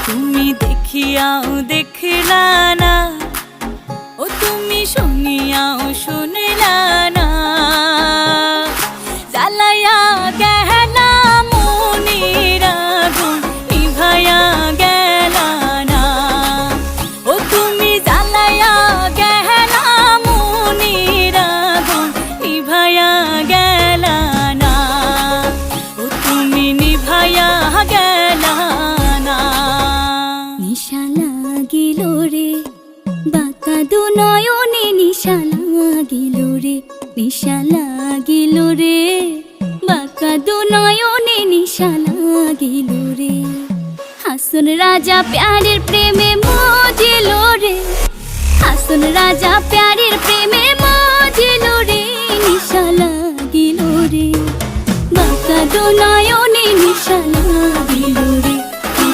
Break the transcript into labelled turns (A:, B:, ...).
A: তুমি দেখিয়াও দেখলা না, ও তুমি শুনিয়াও শুনলা না। জ্বালাইয়া গেলা মনের আগুন নিভাইয়া গেলা না, ও তুমি জ্বালাইয়া গেলা মনের আগুন নিভাইয়া গেলা না, ও তুমি নিভাইয়া গেলা না। নিশা লাগিল রে বাঁকা দু নয়নে, নিশা লাগিল রে, নিশা লাগিল রে বাঁকা দু নয়নে, নিশা লাগিল রে। হাসন রাজা প্যারের প্রেমে মজিল রে, হাসন রাজা প্যারের প্রেমে মজিল রে, নিশা লাগিল রে বাঁকা দু নয়নে, নিশা লাগিল রে।